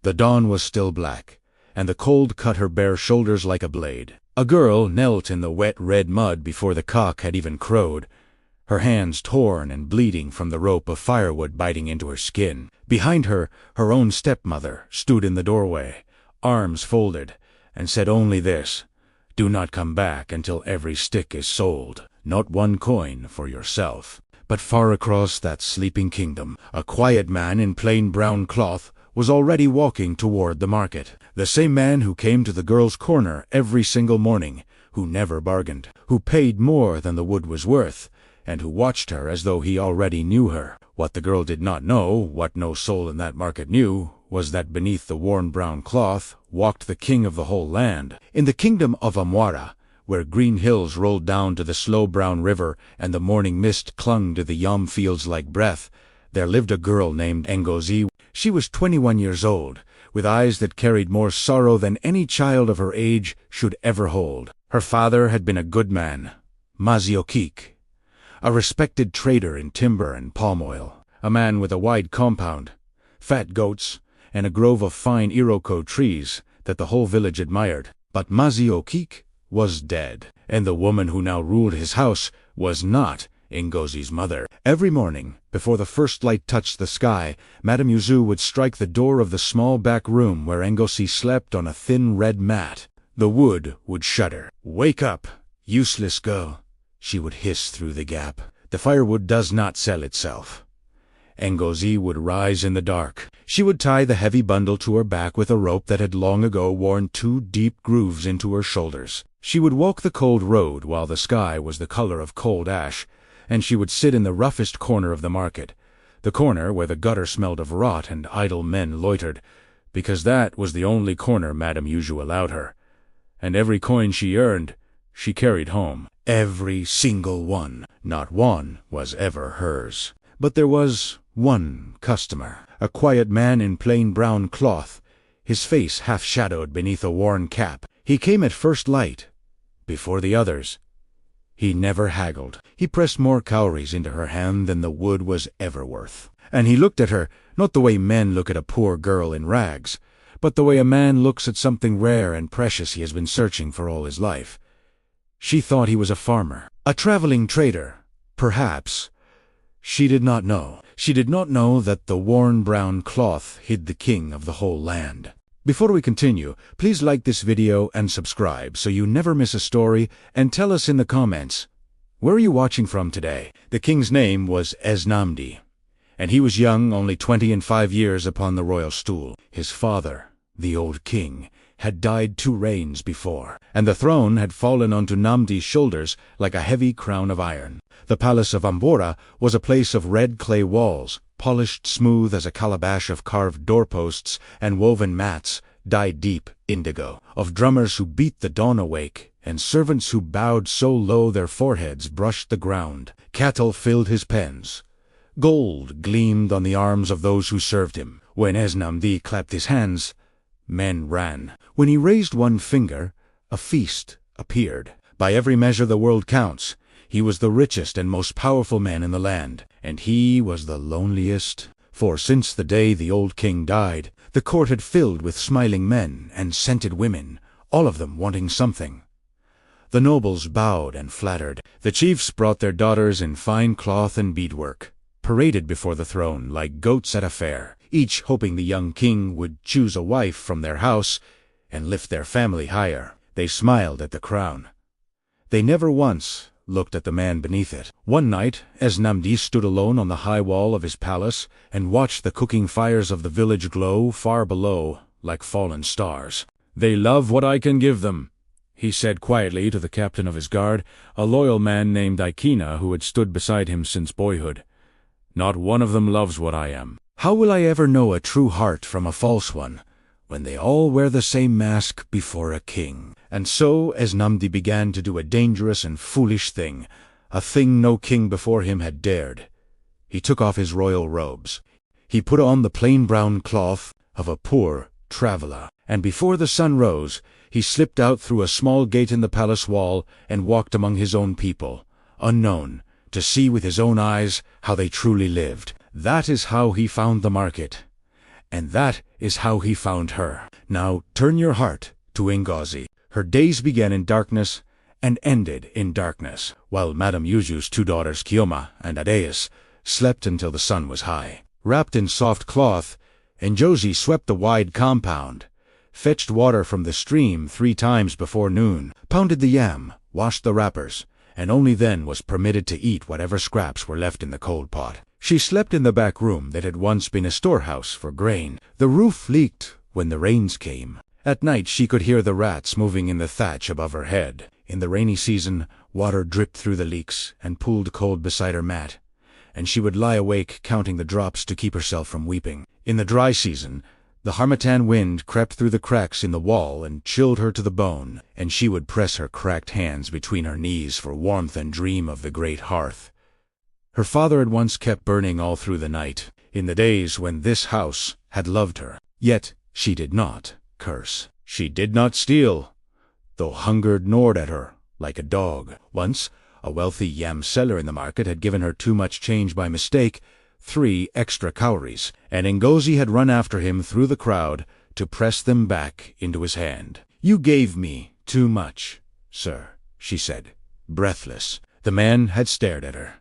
The dawn was still black, and the cold cut her bare shoulders like a blade. A girl knelt in the wet red mud before the cock had even crowed, her hands torn and bleeding from the rope of firewood biting into her skin. Behind her, her own stepmother stood in the doorway, arms folded, and said only this: "Do not come back until every stick is sold. Not one coin for yourself." But far across that sleeping kingdom, a quiet man in plain brown cloth was already walking toward the market. The same man who came to the girl's corner every single morning, who never bargained, who paid more than the wood was worth, and who watched her as though he already knew her. What the girl did not know, what no soul in that market knew, was that beneath the worn brown cloth walked the king of the whole land. In the kingdom of Amwara, where green hills rolled down to the slow brown river and the morning mist clung to the yam fields like breath, there lived a girl named Ngozi. She was 21 years old, with eyes that carried more sorrow than any child of her age should ever hold. Her father had been a good man, Maziokik, a respected trader in timber and palm oil, a man with a wide compound, fat goats, and a grove of fine Iroko trees that the whole village admired. But Maziokik was dead, and the woman who now ruled his house was not Ngozi's mother. Every morning, before the first light touched the sky, Madame Yuzu would strike the door of the small back room where Ngozi slept on a thin red mat. The wood would shudder. "Wake up, useless girl," she would hiss through the gap. "The firewood does not sell itself." Ngozi would rise in the dark. She would tie the heavy bundle to her back with a rope that had long ago worn 2 deep grooves into her shoulders. She would walk the cold road while the sky was the color of cold ash, and she would sit in the roughest corner of the market, the corner where the gutter smelled of rot and idle men loitered, because that was the only corner Madame Yuzu allowed her. And every coin she earned, she carried home. Every single one. Not one was ever hers. But there was one customer, a quiet man in plain brown cloth, his face half-shadowed beneath a worn cap. He came at first light, before the others. He never haggled. He pressed more cowries into her hand than the wood was ever worth. And he looked at her, not the way men look at a poor girl in rags, but the way a man looks at something rare and precious he has been searching for all his life. She thought he was a farmer, a traveling trader, perhaps. She did not know. She did not know that the worn brown cloth hid the king of the whole land. Before we continue, please like this video and subscribe so you never miss a story, and tell us in the comments, where are you watching from today? The king's name was Esnamdi, and he was young, only 25 years upon the royal stool. His father, the old king, had died 2 reigns before, and the throne had fallen onto Namdi's shoulders like a heavy crown of iron. The palace of Ambora was a place of red clay walls, polished smooth as a calabash of carved doorposts and woven mats dyed deep indigo, of drummers who beat the dawn awake, and servants who bowed so low their foreheads brushed the ground. Cattle filled his pens. Gold gleamed on the arms of those who served him. When Esnamdi clapped his hands, men ran. When he raised one finger, a feast appeared. By every measure the world counts, he was the richest and most powerful man in the land, and he was the loneliest. For since the day the old king died, the court had filled with smiling men and scented women, all of them wanting something. The nobles bowed and flattered. The chiefs brought their daughters in fine cloth and beadwork, paraded before the throne like goats at a fair, each hoping the young king would choose a wife from their house and lift their family higher. They smiled at the crown. They never once looked at the man beneath it. One night, Esnamdi stood alone on the high wall of his palace and watched the cooking fires of the village glow far below like fallen stars. "They love what I can give them," he said quietly to the captain of his guard, a loyal man named Ikena who had stood beside him since boyhood. "Not one of them loves what I am. How will I ever know a true heart from a false one, when they all wear the same mask before a king?" And so Esnamdi began to do a dangerous and foolish thing, a thing no king before him had dared. He took off his royal robes. He put on the plain brown cloth of a poor traveler, and before the sun rose, he slipped out through a small gate in the palace wall and walked among his own people, unknown, to see with his own eyes how they truly lived. That is how he found the market. And that is how he found her. Now turn your heart to Ngozi. Her days began in darkness and ended in darkness, while Madame Yuzu's 2 daughters Kioma and Adeus slept until the sun was high. Wrapped in soft cloth, Ngozi swept the wide compound, fetched water from the stream 3 times before noon, pounded the yam, washed the wrappers, and only then was permitted to eat whatever scraps were left in the cold pot. She slept in the back room that had once been a storehouse for grain. The roof leaked when the rains came. At night she could hear the rats moving in the thatch above her head. In the rainy season, water dripped through the leaks and pooled cold beside her mat, and she would lie awake counting the drops to keep herself from weeping. In the dry season, the harmattan wind crept through the cracks in the wall and chilled her to the bone, and she would press her cracked hands between her knees for warmth and dream of the great hearth. Her father had once kept burning all through the night, in the days when this house had loved her. Yet she did not curse. She did not steal, though hunger gnawed at her like a dog. Once, a wealthy yam seller in the market had given her too much change by mistake, 3 extra cowries, and Ngozi had run after him through the crowd to press them back into his hand. "You gave me too much, sir," she said, breathless. The man had stared at her.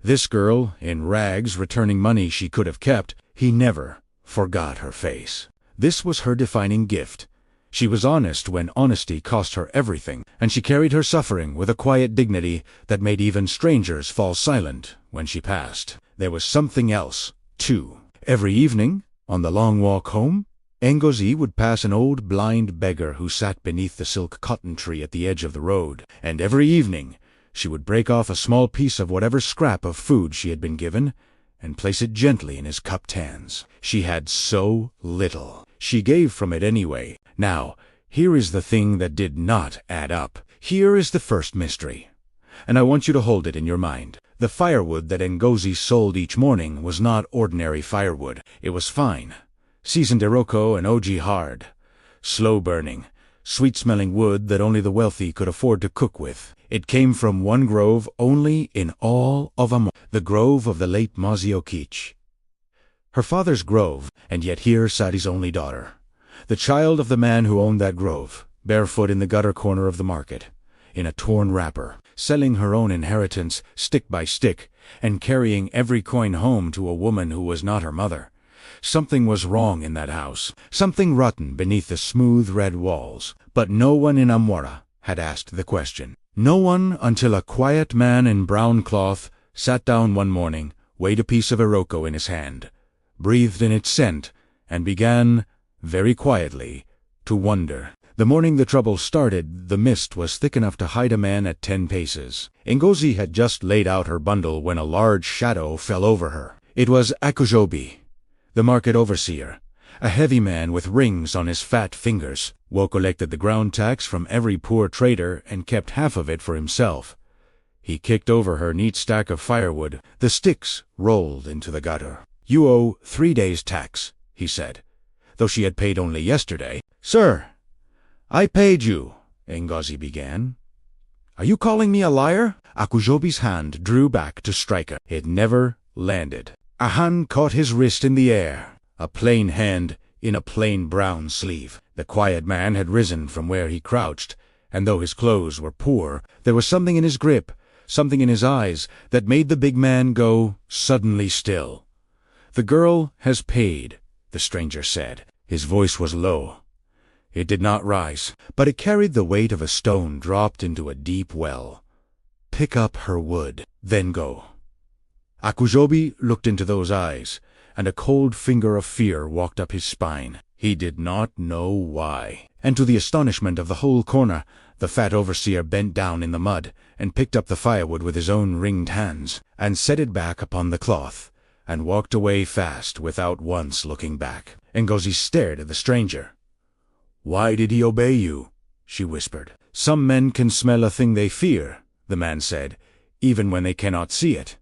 This girl, in rags, returning money she could have kept, he never forgot her face. This was her defining gift. She was honest when honesty cost her everything, and she carried her suffering with a quiet dignity that made even strangers fall silent when she passed. There was something else, too. Every evening, on the long walk home, Ngozi would pass an old blind beggar who sat beneath the silk cotton tree at the edge of the road, and every evening she would break off a small piece of whatever scrap of food she had been given and place it gently in his cupped hands. She had so little. She gave from it anyway. Now, here is the thing that did not add up. Here is the first mystery, and I want you to hold it in your mind. The firewood that Ngozi sold each morning was not ordinary firewood. It was fine, seasoned Iroko and Oji hard, slow-burning, sweet-smelling wood that only the wealthy could afford to cook with. It came from one grove only in all of Amo, the grove of the late Mazio Kichi. Her father's grove, and yet here sat his only daughter, the child of the man who owned that grove, barefoot in the gutter corner of the market, in a torn wrapper, selling her own inheritance stick by stick, and carrying every coin home to a woman who was not her mother. Something was wrong in that house, something rotten beneath the smooth red walls, but no one in Amwara had asked the question. No one until a quiet man in brown cloth sat down one morning, weighed a piece of Iroko in his hand, breathed in its scent, and began, very quietly, to wonder. The morning the trouble started, the mist was thick enough to hide a man at 10 paces. Ngozi had just laid out her bundle when a large shadow fell over her. It was Akujobi, the market overseer, a heavy man with rings on his fat fingers. Wo collected the ground tax from every poor trader and kept half of it for himself. He kicked over her neat stack of firewood. The sticks rolled into the gutter. "You owe 3 days' tax," he said, though she had paid only yesterday. "Sir, I paid you," Ngozi began. "Are you calling me a liar?" Akujobi's hand drew back to strike her. It never landed. A hand caught his wrist in the air, a plain hand in a plain brown sleeve. The quiet man had risen from where he crouched, and though his clothes were poor, there was something in his grip, something in his eyes, that made the big man go suddenly still. "The girl has paid," the stranger said. His voice was low. It did not rise, but it carried the weight of a stone dropped into a deep well. "Pick up her wood, then go." Akujobi looked into those eyes, and a cold finger of fear walked up his spine. He did not know why. And to the astonishment of the whole corner, the fat overseer bent down in the mud, and picked up the firewood with his own ringed hands, and set it back upon the cloth, and walked away fast without once looking back. Ngozi stared at the stranger. "Why did he obey you?" she whispered. "Some men can smell a thing they fear," the man said, "even when they cannot see it."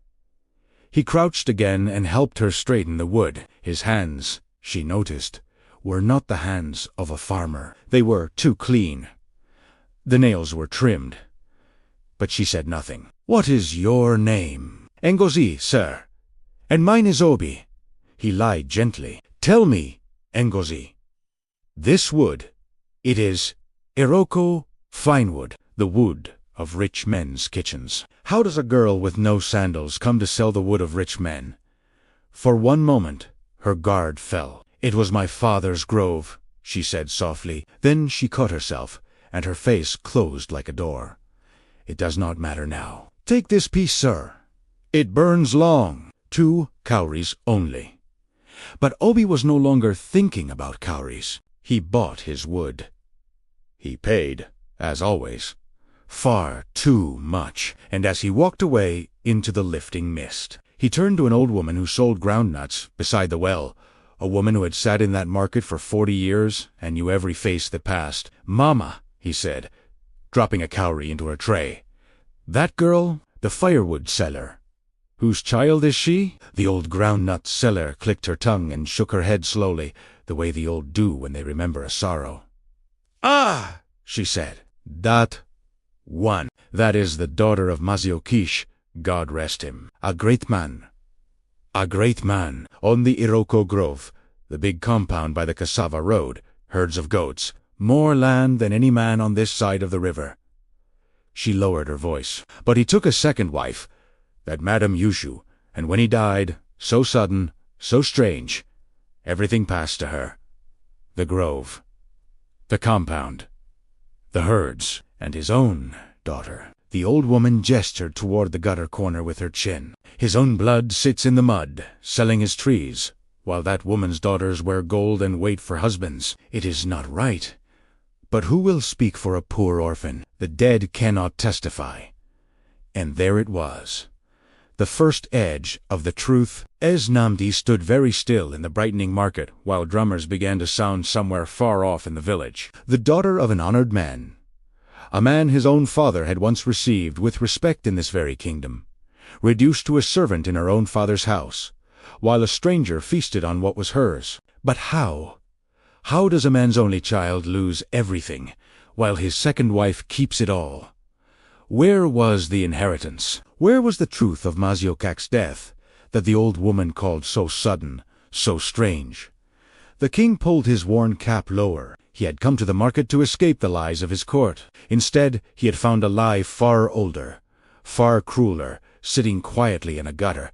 He crouched again and helped her straighten the wood. His hands, she noticed, were not the hands of a farmer. They were too clean. The nails were trimmed. But she said nothing. "What is your name?" "Ngozi, sir." "And mine is Obi." He lied gently. "Tell me, Ngozi. This wood, it is Iroko Firewood, the wood of rich men's kitchens. How does a girl with no sandals come to sell the wood of rich men? For one moment, her guard fell. It was my father's grove, she said softly. Then she caught herself, and her face closed like a door. It does not matter now. Take this piece, sir. It burns long. 2 cowries only. But Obi was no longer thinking about cowries. He bought his wood. He paid, as always, far too much, and as he walked away into the lifting mist, he turned to an old woman who sold groundnuts beside the well, a woman who had sat in that market for 40 years and knew every face that passed. "Mama," he said, dropping a cowrie into her tray. "That girl, the firewood seller. Whose child is she?" The old groundnut seller clicked her tongue and shook her head slowly, the way the old do when they remember a sorrow. "Ah," she said, "that one. That is the daughter of Mazio Kish, God rest him. A great man. A great man. On the Iroko Grove, the big compound by the cassava road, herds of goats, more land than any man on this side of the river." She lowered her voice. "But he took a second wife, that Madame Yushu, and when he died, so sudden, so strange, everything passed to her. The grove, the compound, the herds, and his own daughter." The old woman gestured toward the gutter corner with her chin. "His own blood sits in the mud, selling his trees, while that woman's daughters wear gold and wait for husbands. It is not right. But who will speak for a poor orphan? The dead cannot testify." And there it was, the first edge of the truth. As Namdi stood very still in the brightening market while drummers began to sound somewhere far off in the village. The daughter of an honored man, a man his own father had once received with respect in this very kingdom, reduced to a servant in her own father's house, while a stranger feasted on what was hers. But how? How does a man's only child lose everything, while his second wife keeps it all? Where was the inheritance? Where was the truth of Mazio Kak's death, that the old woman called so sudden, so strange? The king pulled his worn cap lower. He had come to the market to escape the lies of his court. Instead, he had found a lie far older, far crueler, sitting quietly in a gutter,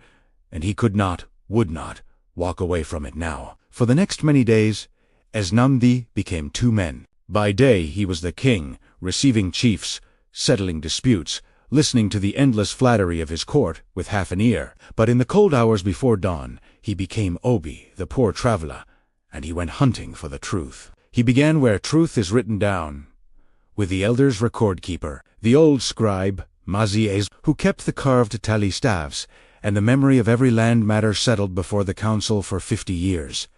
and he could not, would not, walk away from it now. For the next many days, as Namdi became 2 men. By day he was the king, receiving chiefs, settling disputes, listening to the endless flattery of his court with half an ear. But in the cold hours before dawn, he became Obi, the poor traveler, and he went hunting for the truth. He began where truth is written down, with the elders' record-keeper, the old scribe, Maziez, who kept the carved tally staves, and the memory of every land matter settled before the council for 50 years.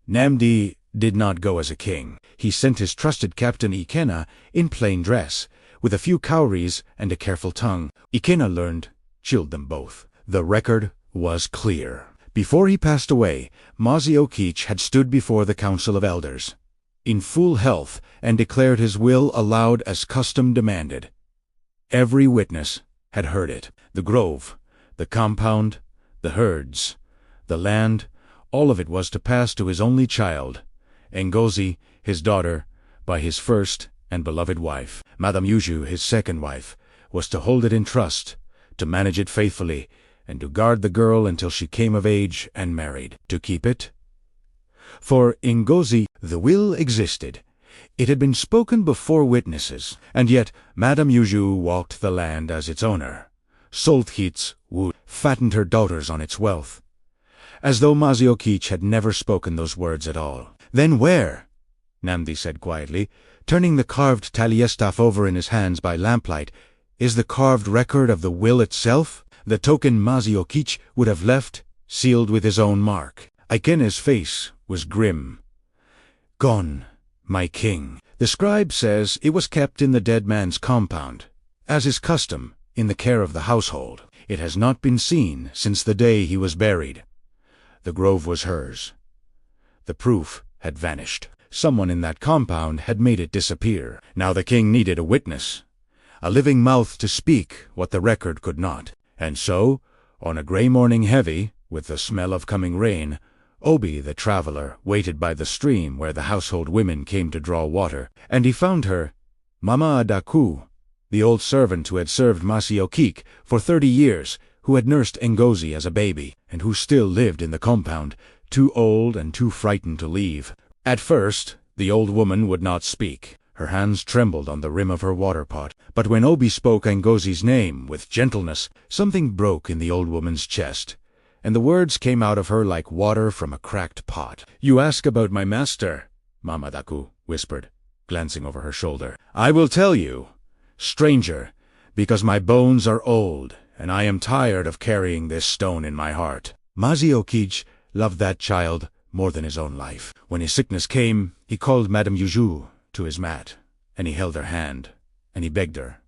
Namdi did not go as a king. He sent his trusted captain Ikena in plain dress, with a few cowries and a careful tongue. Ikena learned, chilled them both. The record was clear. Before he passed away, Mazio Kich had stood before the council of elders, in full health, and declared his will aloud as custom demanded. Every witness had heard it. The grove, the compound, the herds, the land, all of it was to pass to his only child, Ngozi, his daughter, by his first and beloved wife. Madame Yuju, his second wife, was to hold it in trust, to manage it faithfully, and to guard the girl until she came of age and married. To keep it? For Ngozi, the will existed. It had been spoken before witnesses, and yet Madame Yuju walked the land as its owner, sold its wood, fattened her daughters on its wealth, as though Mazio Kich had never spoken those words at all. "Then where?" Namdi said quietly, turning the carved talyestaff over in his hands by lamplight, "is the carved record of the will itself, the token Mazio Kich would have left, sealed with his own mark." Ikena's face was grim. "Gone, my king. The scribe says it was kept in the dead man's compound, as is custom, in the care of the household. It has not been seen since the day he was buried. The grove was hers. The proof had vanished. Someone in that compound had made it disappear. Now the king needed a witness, a living mouth to speak what the record could not. And so, on a gray morning heavy, with the smell of coming rain, Obi, the traveler, waited by the stream where the household women came to draw water, and he found her, Mama Adaku, the old servant who had served Masiokik for 30 years, who had nursed Ngozi as a baby, and who still lived in the compound, too old and too frightened to leave. At first, the old woman would not speak. Her hands trembled on the rim of her water pot, but when Obi spoke Ngozi's name with gentleness, something broke in the old woman's chest, and the words came out of her like water from a cracked pot. "You ask about my master," Mama Daku whispered, glancing over her shoulder. "I will tell you, stranger, because my bones are old, and I am tired of carrying this stone in my heart. Masiokij loved that child more than his own life. When his sickness came, he called Madame Yuju to his mat, and he held her hand, and he begged her.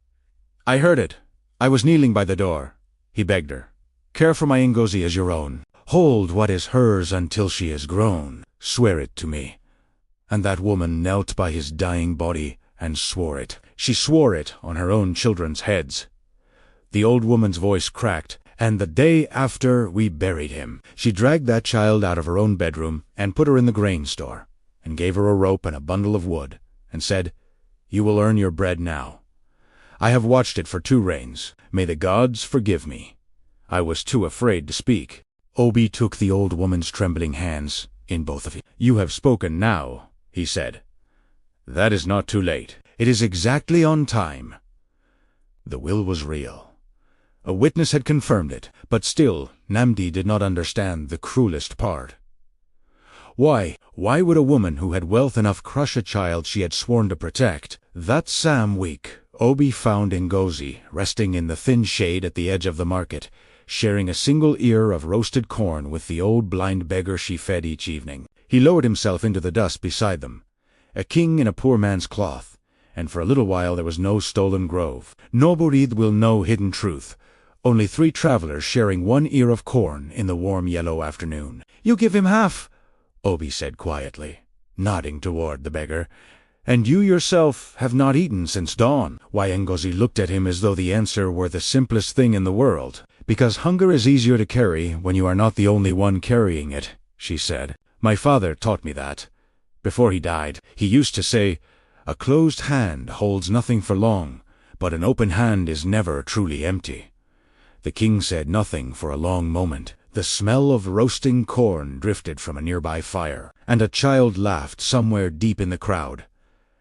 I heard it. I was kneeling by the door. He begged her. Care for my Ngozi as your own. Hold what is hers until she is grown. Swear it to me. And that woman knelt by his dying body and swore it. She swore it on her own children's heads. The old woman's voice cracked, and the day after we buried him, she dragged that child out of her own bedroom and put her in the grain store, and gave her a rope and a bundle of wood, and said, "You will earn your bread now. I have watched it for 2 rains. May the gods forgive me." I was too afraid to speak. Obi took the old woman's trembling hands in both of his. "You have spoken now," he said. "That is not too late. It is exactly on time." The will was real. A witness had confirmed it, but still Namdi did not understand the cruelest part. Why would a woman who had wealth enough crush a child she had sworn to protect? That same week, Obi found Ngozi resting in the thin shade at the edge of the market, sharing a single ear of roasted corn with the old blind beggar she fed each evening. He lowered himself into the dust beside them, a king in a poor man's cloth, and for a little while there was no stolen grove. Nobody will know hidden truth. Only 3 travelers sharing 1 ear of corn in the warm yellow afternoon. "You give him half," Obi said quietly, nodding toward the beggar. "And you yourself have not eaten since dawn." Why, Ngozi looked at him as though the answer were the simplest thing in the world. "Because hunger is easier to carry when you are not the only one carrying it," she said. "My father taught me that. Before he died, he used to say, 'A closed hand holds nothing for long, but an open hand is never truly empty.'" The king said nothing for a long moment. The smell of roasting corn drifted from a nearby fire, and a child laughed somewhere deep in the crowd,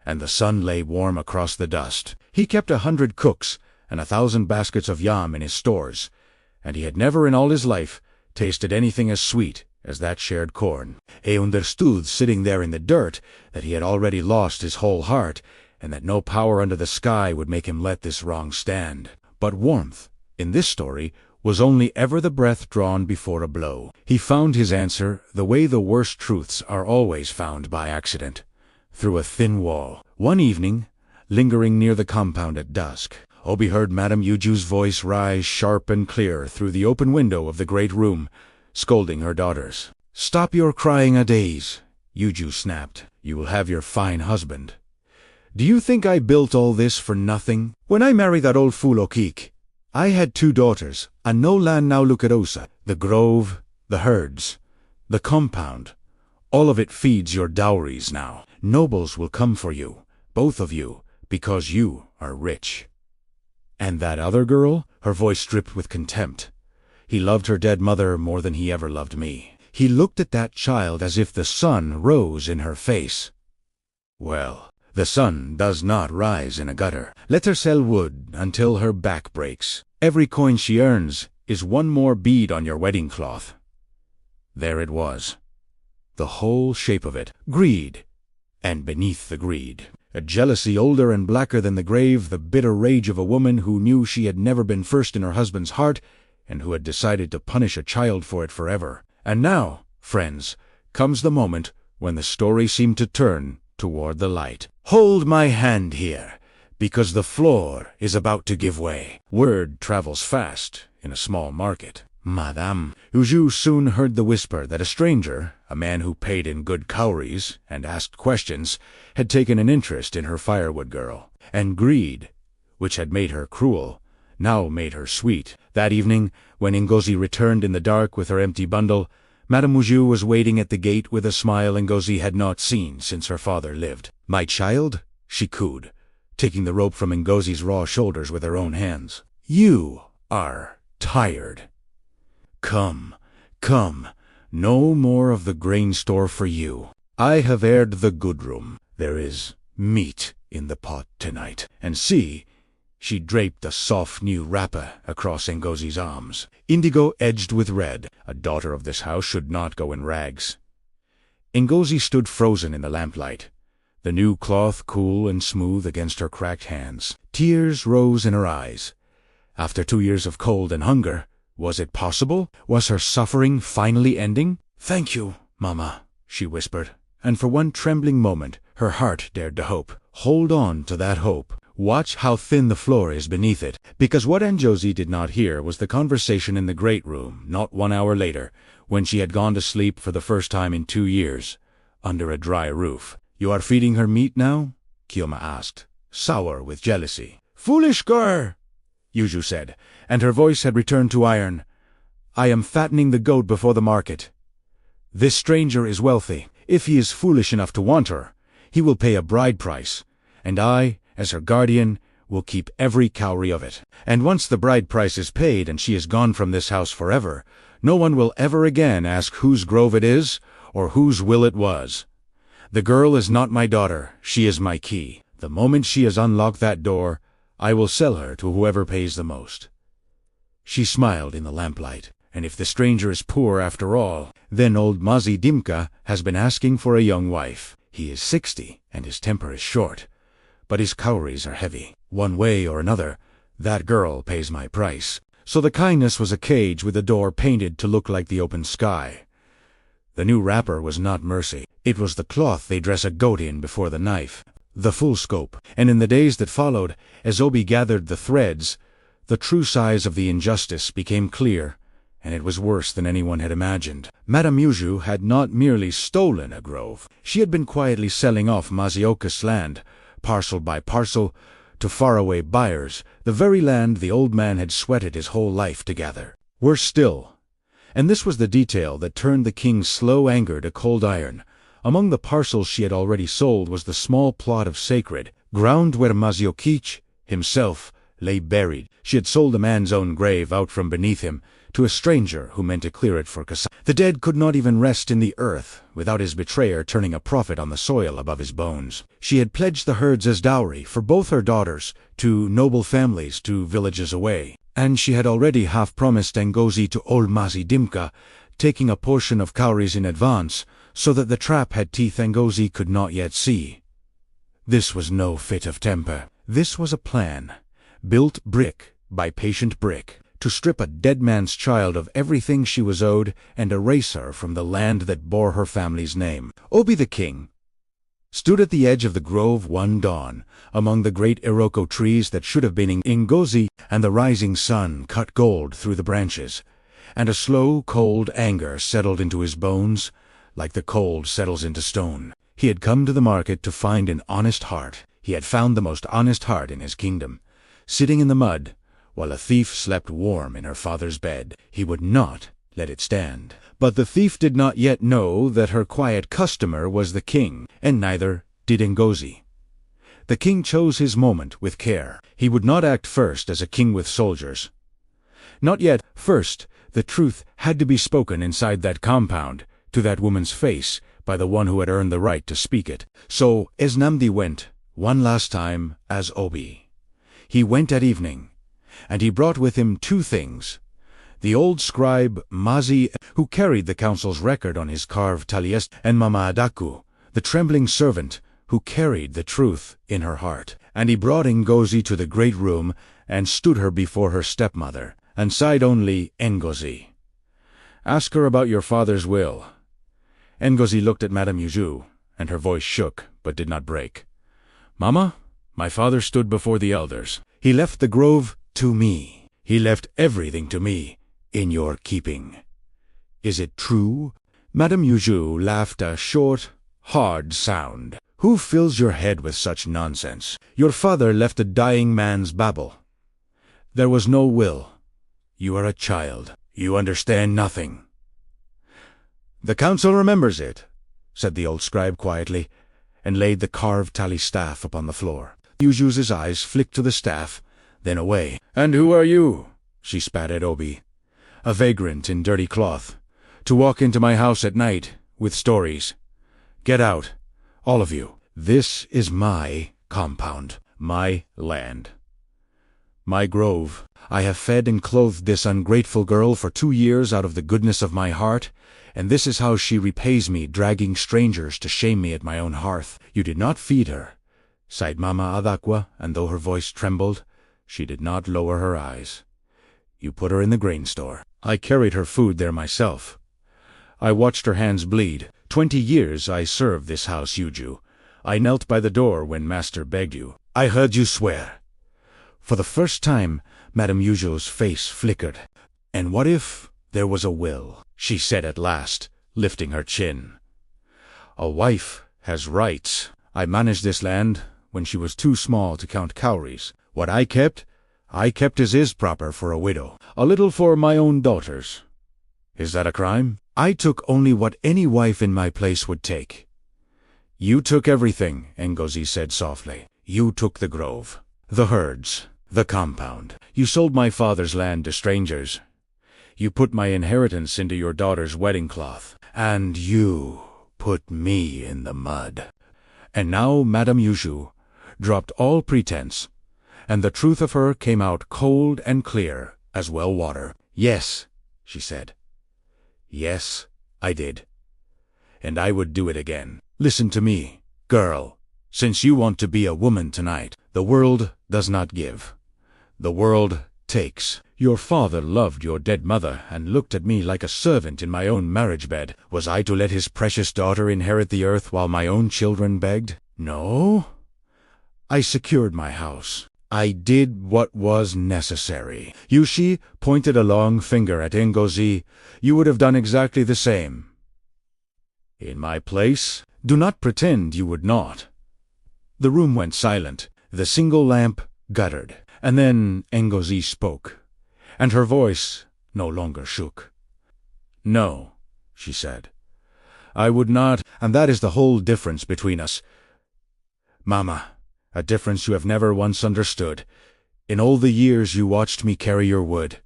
and the sun lay warm across the dust. He kept 100 cooks and 1,000 baskets of yam in his stores, and he had never in all his life tasted anything as sweet as that shared corn. He understood, sitting there in the dirt, that he had already lost his whole heart, and that no power under the sky would make him let this wrong stand. But warmth, in this story, was only ever the breath drawn before a blow. He found his answer the way the worst truths are always found by accident, through a thin wall. One evening, lingering near the compound at dusk, Obi heard Madame Yuju's voice rise sharp and clear through the open window of the great room, scolding her daughters. "Stop your crying a days," Yuju snapped. "You will have your fine husband. Do you think I built all this for nothing? When I married that old fool Okik, I had 2 daughters, and no land now Lucadosa. The grove, the herds, the compound, all of it feeds your dowries now. Nobles will come for you, both of you, because you are rich." "And that other girl?" Her voice dripped with contempt. "He loved her dead mother more than he ever loved me. He looked at that child as if the sun rose in her face." "Well, the sun does not rise in a gutter. Let her sell wood until her back breaks. Every coin she earns is 1 more bead on your wedding cloth." There it was. The whole shape of it. Greed. And beneath the greed, a jealousy older and blacker than the grave, the bitter rage of a woman who knew she had never been first in her husband's heart, and who had decided to punish a child for it forever. And now, friends, comes the moment when the story seemed to turn toward the light. Hold my hand here, because the floor is about to give way. Word travels fast in a small market. Madame Uju soon heard the whisper that a stranger, a man who paid in good cowries and asked questions, had taken an interest in her Firewood girl. And greed, which had made her cruel, now made her sweet. That evening, when Ngozi returned in the dark with her empty bundle, Madame Mujou was waiting at the gate with a smile Ngozi had not seen since her father lived. "My child," she cooed, taking the rope from Ngozi's raw shoulders with her own hands. "You are tired. Come, come, no more of the grain store for you. I have aired the good room. There is meat in the pot tonight. And see," she draped a soft new wrapper across Ngozi's arms, indigo edged with red. A daughter of this house should not go in rags. Ngozi stood frozen in the lamplight, the new cloth cool and smooth against her cracked hands. Tears rose in her eyes. After 2 years of cold and hunger, was it possible? Was her suffering finally ending? "Thank you, Mama," she whispered, and for one trembling moment her heart dared to hope. Hold on to that hope. Watch how thin the floor is beneath it, because what Ngozi did not hear was the conversation in the great room, not 1 hour later, when she had gone to sleep for the first time in 2 years, under a dry roof. "You are feeding her meat now?" Kyoma asked, sour with jealousy. "Foolish girl," Yuju said, and her voice had returned to iron. "I am fattening the goat before the market. This stranger is wealthy. If he is foolish enough to want her, he will pay a bride price, and I, as her guardian, will keep every cowrie of it. And once the bride price is paid and she is gone from this house forever, no one will ever again ask whose grove it is or whose will it was. The girl is not my daughter, she is my key. The moment she has unlocked that door, I will sell her to whoever pays the most." She smiled in the lamplight. "And if the stranger is poor after all, then old Mazi Dimka has been asking for a young wife. He is 60, and his temper is short, but his cowries are heavy. One way or another, that girl pays my price." So the kindness was a cage with a door painted to look like the open sky. The new wrapper was not mercy. It was the cloth they dress a goat in before the knife. The full scope. And in the days that followed, as Obi gathered the threads, the true size of the injustice became clear, and it was worse than anyone had imagined. Madame Yuju had not merely stolen a grove. She had been quietly selling off Mazioka's land, parcel by parcel, to faraway buyers, the very land the old man had sweated his whole life to gather. Worse still, and this was the detail that turned the king's slow anger to cold iron, among the parcels she had already sold was the small plot of sacred ground where Maziokich himself lay buried. She had sold a man's own grave out from beneath him to a stranger who meant to clear it for Kasa. The dead could not even rest in the earth without his betrayer turning a profit on the soil above his bones. She had pledged the herds as dowry for both her daughters to noble families 2 villages away, and she had already half promised Ngozi to old Mazi Dimka, taking a portion of cowries in advance so that the trap had teeth Ngozi could not yet see. This was no fit of temper. This was a plan, built brick by patient brick, to strip a dead man's child of everything she was owed and erase her from the land that bore her family's name. Obi the king stood at the edge of the grove one dawn, among the great Iroko trees that should have been Ngozi, and the rising sun cut gold through the branches, and a slow, cold anger settled into his bones, like the cold settles into stone. He had come to the market to find an honest heart. He had found the most honest heart in his kingdom, sitting in the mud, while a thief slept warm in her father's bed. He would not let it stand. But the thief did not yet know that her quiet customer was the king, and neither did Ngozi. The king chose his moment with care. He would not act first as a king with soldiers. Not yet. First, the truth had to be spoken inside that compound, to that woman's face, by the one who had earned the right to speak it. So, as Namdi went, one last time, as Obi. He went at evening, and he brought with him 2 things. The old scribe Mazi, who carried the council's record on his carved talies, and Mama Adaku, the trembling servant, who carried the truth in her heart. And he brought Ngozi to the great room, and stood her before her stepmother, and sighed only, "Ngozi, ask her about your father's will." Ngozi looked at Madame Yuju, and her voice shook, but did not break. "Mama, my father stood before the elders. He left the grove to me. He left everything to me, in your keeping. Is it true?" Madame Yuju laughed a short, hard sound. "Who fills your head with such nonsense? Your father left a dying man's babble. There was no will. You are a child. You understand nothing." "The council remembers it," said the old scribe quietly, and laid the carved tally staff upon the floor. Yuju's eyes flicked to the staff, then away. "And who are you?" she spat at Obi. "A vagrant in dirty cloth, to walk into my house at night with stories. Get out, all of you. This is my compound, my land, my grove. I have fed and clothed this ungrateful girl for 2 years out of the goodness of my heart, and this is how she repays me, dragging strangers to shame me at my own hearth." "You did not feed her," sighed Mama Adakwa, and though her voice trembled, she did not lower her eyes. "You put her in the grain store. I carried her food there myself. I watched her hands bleed. 20 years I served this house, Yuju. I knelt by the door when Master begged you. I heard you swear." For the first time, Madame Yuju's face flickered. "And what if there was a will?" she said at last, lifting her chin. "A wife has rights. I managed this land when she was too small to count cowries. What I kept as is proper for a widow. A little for my own daughters. Is that a crime? I took only what any wife in my place would take." "You took everything," Ngozi said softly. "You took the grove, the herds, the compound. You sold my father's land to strangers. You put my inheritance into your daughter's wedding cloth. And you put me in the mud." And now Madame Yuju dropped all pretense, and the truth of her came out cold and clear as well water. "Yes," she said. "Yes, I did. And I would do it again. Listen to me, girl. Since you want to be a woman tonight, the world does not give. The world takes. Your father loved your dead mother and looked at me like a servant in my own marriage bed. Was I to let his precious daughter inherit the earth while my own children begged? No. I secured my house. I did what was necessary." Yushi pointed a long finger at Ngozi. "You would have done exactly the same. In my place, do not pretend you would not." The room went silent. The single lamp guttered. And then Ngozi spoke, and her voice no longer shook. "No," she said. "I would not, and that is the whole difference between us. Mama, a difference you have never once understood. In all the years you watched me carry your wood,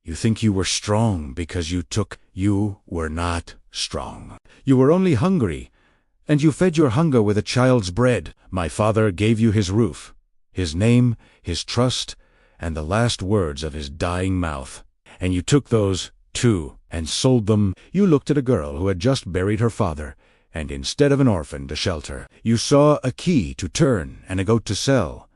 you think you were strong because you took. You were not strong. You were only hungry, and you fed your hunger with a child's bread. My father gave you his roof, his name, his trust, and the last words of his dying mouth. And you took those, too, and sold them. You looked at a girl who had just buried her father, and instead of an orphan to shelter, you saw a key to turn and a goat to sell.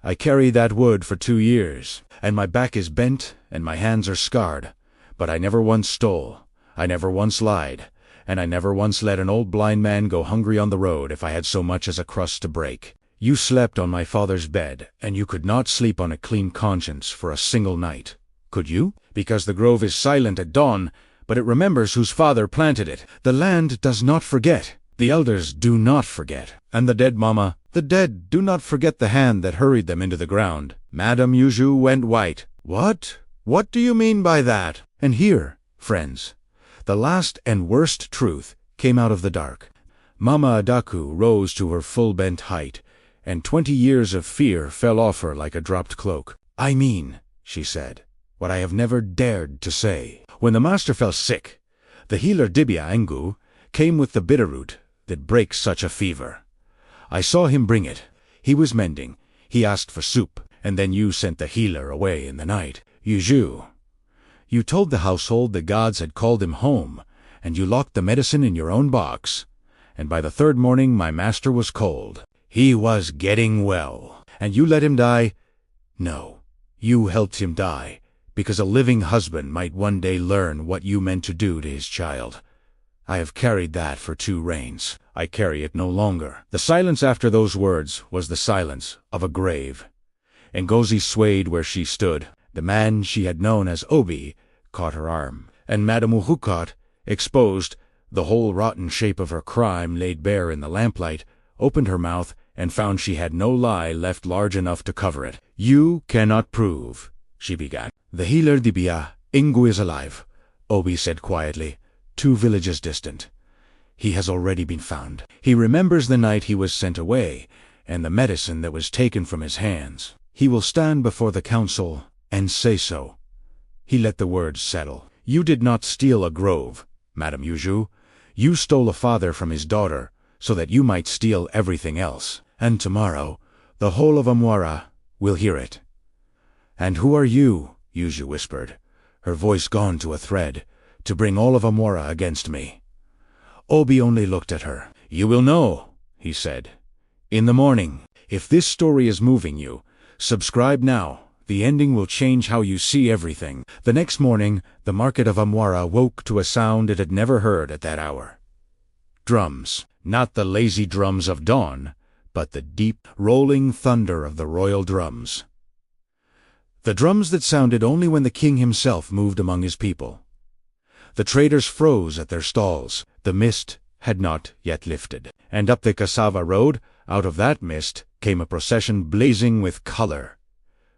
I carried that wood for 2 years, and my back is bent and my hands are scarred, but I never once stole, I never once lied, and I never once let an old blind man go hungry on the road if I had so much as a crust to break. You slept on my father's bed, and you could not sleep on a clean conscience for a single night. Could you? Because the grove is silent at dawn, but it remembers whose father planted it. The land does not forget. The elders do not forget. And the dead, Mama, the dead do not forget the hand that hurried them into the ground." Madame Yuju went white. "What? What do you mean by that?" And here, friends, the last and worst truth came out of the dark. Mama Adaku rose to her full bent height, and 20 years of fear fell off her like a dropped cloak. "I mean," she said, "what I have never dared to say. When the master fell sick, the healer Dibia Engu came with the bitterroot that breaks such a fever. I saw him bring it. He was mending. He asked for soup, and then you sent the healer away in the night. Yuju, you told the household the gods had called him home, and you locked the medicine in your own box. And by the 3rd morning my master was cold. He was getting well. And you let him die? No, you helped him die, because a living husband might one day learn what you meant to do to his child. I have carried that for 2 reigns. I carry it no longer." The silence after those words was the silence of a grave. Ngozi swayed where she stood. The man she had known as Obi caught her arm, and Madame Uhukot, exposed, the whole rotten shape of her crime laid bare in the lamplight, opened her mouth and found she had no lie left large enough to cover it. "You cannot prove," she began. "The healer Dibia Engu is alive," Obi said quietly. 2 villages distant. He has already been found. He remembers the night he was sent away, and the medicine that was taken from his hands. He will stand before the council and say so. He let the words settle. You did not steal a grove, Madame Yuju. You stole a father from his daughter, so that you might steal everything else. And tomorrow, the whole of Amwara will hear it. And who are you, Yuju whispered, her voice gone to a thread, to bring all of Amwara against me? Obi only looked at her. You will know, he said. In the morning. If this story is moving you, subscribe now. The ending will change how you see everything. The next morning, the market of Amwara woke to a sound it had never heard at that hour. Drums. Not the lazy drums of dawn, but the deep, rolling thunder of the royal drums. The drums that sounded only when the king himself moved among his people. The traders froze at their stalls. The mist had not yet lifted. And up the cassava road, out of that mist, came a procession blazing with color.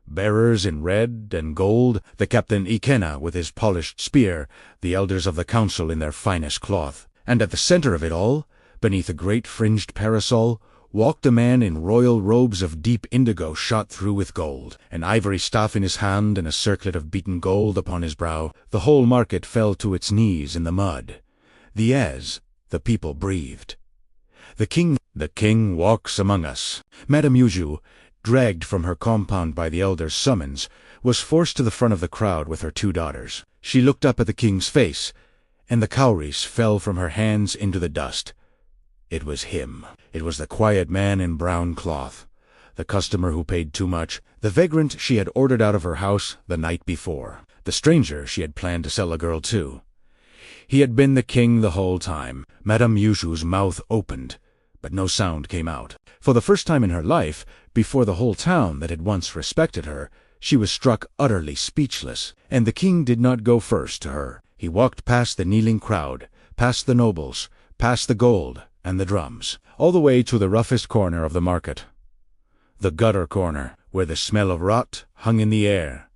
Bearers in red and gold, the Captain Ikena with his polished spear, the elders of the council in their finest cloth. And at the center of it all, beneath a great fringed parasol, walked a man in royal robes of deep indigo shot through with gold, an ivory staff in his hand and a circlet of beaten gold upon his brow. The whole market fell to its knees in the mud. The people breathed. The king walks among us. Madame Yuju, dragged from her compound by the elder's summons, was forced to the front of the crowd with her 2 daughters. She looked up at the king's face, and the cowries fell from her hands into the dust. It was him. It was the quiet man in brown cloth, the customer who paid too much, the vagrant she had ordered out of her house the night before, the stranger she had planned to sell a girl to. He had been the king the whole time. Madame Yuju's mouth opened, but no sound came out. For the first time in her life, before the whole town that had once respected her, she was struck utterly speechless. And the king did not go first to her. He walked past the kneeling crowd, past the nobles, past the gold and the drums, all the way to the roughest corner of the market. The gutter corner, where the smell of rot hung in the air,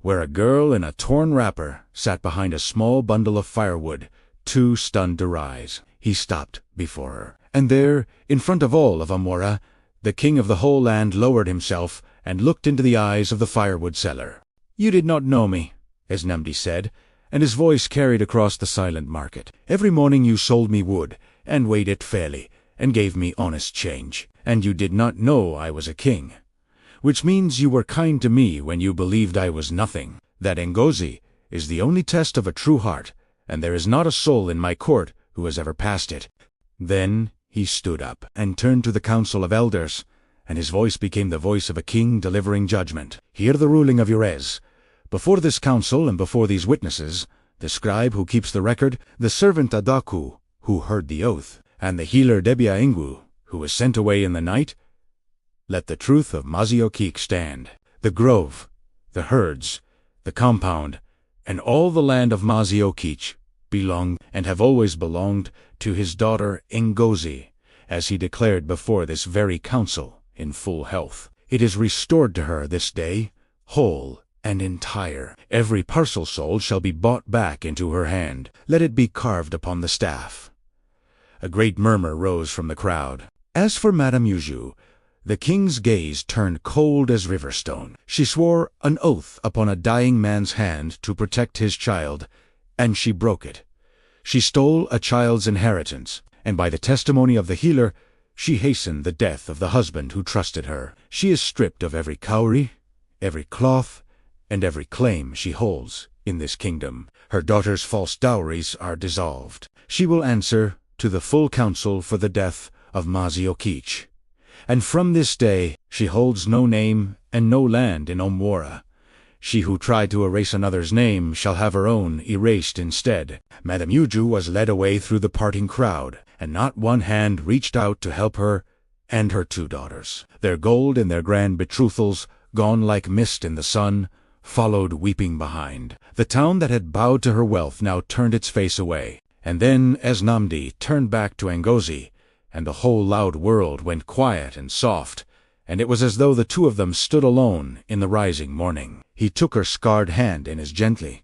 where a girl in a torn wrapper sat behind a small bundle of firewood, too stunned to rise. He stopped before her. And there, in front of all of Amwara, the king of the whole land lowered himself and looked into the eyes of the firewood seller. You did not know me, as Namdi said, and his voice carried across the silent market. Every morning you sold me wood, and weighed it fairly, and gave me honest change. And you did not know I was a king. Which means you were kind to me when you believed I was nothing. That Ngozi is the only test of a true heart, and there is not a soul in my court who has ever passed it. Then he stood up and turned to the council of elders, and his voice became the voice of a king delivering judgment. Hear the ruling of Yurez. Before this council and before these witnesses, the scribe who keeps the record, the servant Adaku, who heard the oath, and the healer Debia Ingu, who was sent away in the night, let the truth of Maziokik stand. The grove, the herds, the compound, and all the land of Maziokich belong and have always belonged to his daughter Ngozi, as he declared before this very council in full health. It is restored to her this day, whole and entire. Every parcel sold shall be bought back into her hand. Let it be carved upon the staff. A great murmur rose from the crowd. As for Madame Yuju, the king's gaze turned cold as riverstone. She swore an oath upon a dying man's hand to protect his child, and she broke it. She stole a child's inheritance, and by the testimony of the healer, she hastened the death of the husband who trusted her. She is stripped of every cowrie, every cloth, and every claim she holds in this kingdom. Her daughter's false dowries are dissolved. She will answer to the full council for the death of Maziokich. And from this day she holds no name and no land in Amwara. She who tried to erase another's name shall have her own erased instead. Madame Yuju was led away through the parting crowd, and not one hand reached out to help her and her 2 daughters. Their gold and their grand betrothals, gone like mist in the sun, followed weeping behind. The town that had bowed to her wealth now turned its face away. And then, as Namdi turned back to Ngozi, and the whole loud world went quiet and soft, and it was as though the 2 of them stood alone in the rising morning. He took her scarred hand in his gently.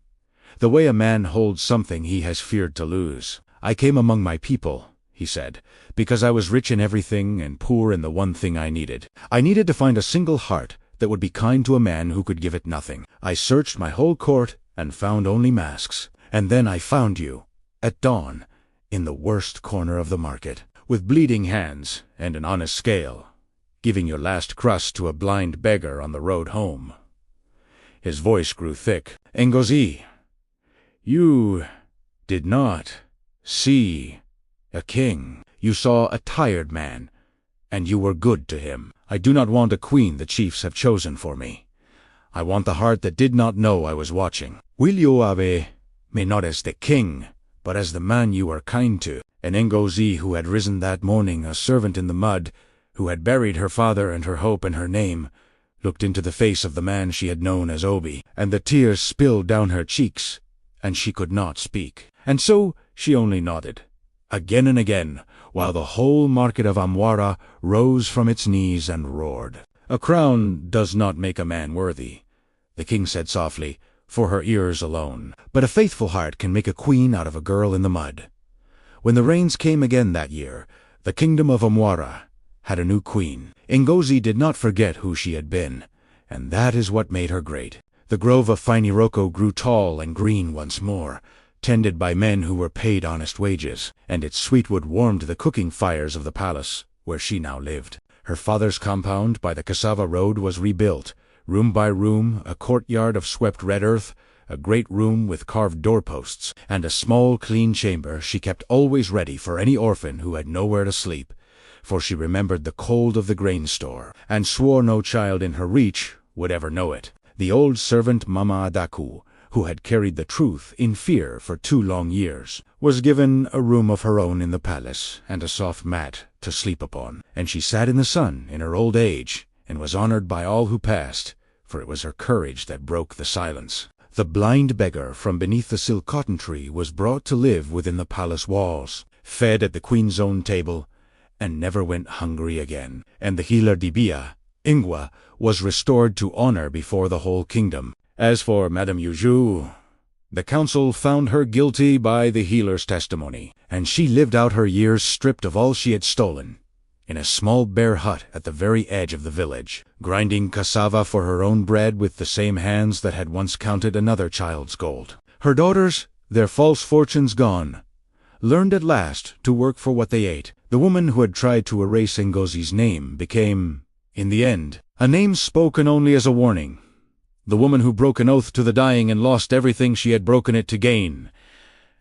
the way a man holds something he has feared to lose. "I came among my people," he said, "because I was rich in everything and poor in the one thing I needed. I needed to find a single heart that would be kind to a man who could give it nothing. I searched my whole court and found only masks. And then I found you, at dawn, in the worst corner of the market, with bleeding hands and an honest scale, giving your last crust to a blind beggar on the road home." His voice grew thick. "Ngozi, you did not see a king. You saw a tired man, and you were good to him. I do not want a queen the chiefs have chosen for me. I want the heart that did not know I was watching. Will you have me not as the king, but as the man you were kind to?" And Ngozi, who had risen that morning a servant in the mud, who had buried her father and her hope and her name, looked into the face of the man she had known as Obi, and the tears spilled down her cheeks, and she could not speak. And so she only nodded, again and again, while the whole market of Amwara rose from its knees and roared. "A crown does not make a man worthy," the king said softly, for her ears alone. "But a faithful heart can make a queen out of a girl in the mud." When the rains came again that year, the kingdom of Amwara had a new queen. Ngozi did not forget who she had been, and that is what made her great. The grove of Finiroko grew tall and green once more, tended by men who were paid honest wages, and its sweet wood warmed the cooking fires of the palace, where she now lived. Her father's compound by the cassava road was rebuilt, room by room, a courtyard of swept red earth, a great room with carved doorposts, and a small clean chamber she kept always ready for any orphan who had nowhere to sleep, for she remembered the cold of the grain store, and swore no child in her reach would ever know it. The old servant Mama Adaku, who had carried the truth in fear for 2 long years, was given a room of her own in the palace, and a soft mat to sleep upon, and she sat in the sun in her old age, and was honored by all who passed, for it was her courage that broke the silence. The blind beggar from beneath the silk cotton tree was brought to live within the palace walls, fed at the queen's own table, and never went hungry again. And the healer Dibia, Ingwa, was restored to honor before the whole kingdom. As for Madame Yuju, the council found her guilty by the healer's testimony, and she lived out her years stripped of all she had stolen, in a small bare hut at the very edge of the village, grinding cassava for her own bread with the same hands that had once counted another child's gold. Her daughters, their false fortunes gone, learned at last to work for what they ate. The woman who had tried to erase Ngozi's name became, in the end, a name spoken only as a warning. The woman who broke an oath to the dying and lost everything she had broken it to gain.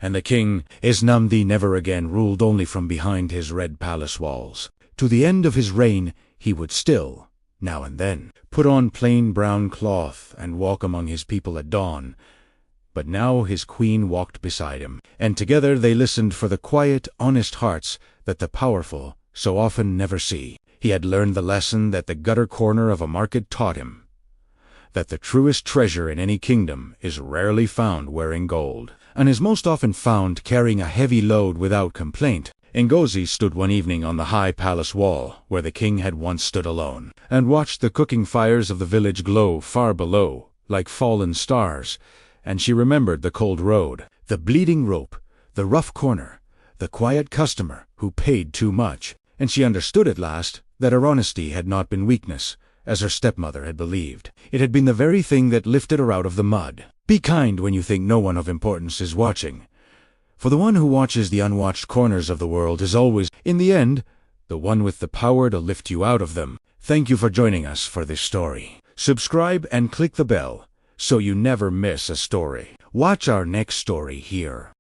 And the king, Isnamdi, never again ruled only from behind his red palace walls. To the end of his reign he would still, now and then, put on plain brown cloth and walk among his people at dawn. But now his queen walked beside him, and together they listened for the quiet, honest hearts that the powerful so often never see. He had learned the lesson that the gutter corner of a market taught him, that the truest treasure in any kingdom is rarely found wearing gold, and is most often found carrying a heavy load without complaint. Ngozi stood one evening on the high palace wall, where the king had once stood alone, and watched the cooking fires of the village glow far below, like fallen stars, and she remembered the cold road, the bleeding rope, the rough corner, the quiet customer who paid too much, and she understood at last that her honesty had not been weakness, as her stepmother had believed. It had been the very thing that lifted her out of the mud. Be kind when you think no one of importance is watching, for the one who watches the unwatched corners of the world is always, in the end, the one with the power to lift you out of them. Thank you for joining us for this story. Subscribe and click the bell so you never miss a story. Watch our next story here.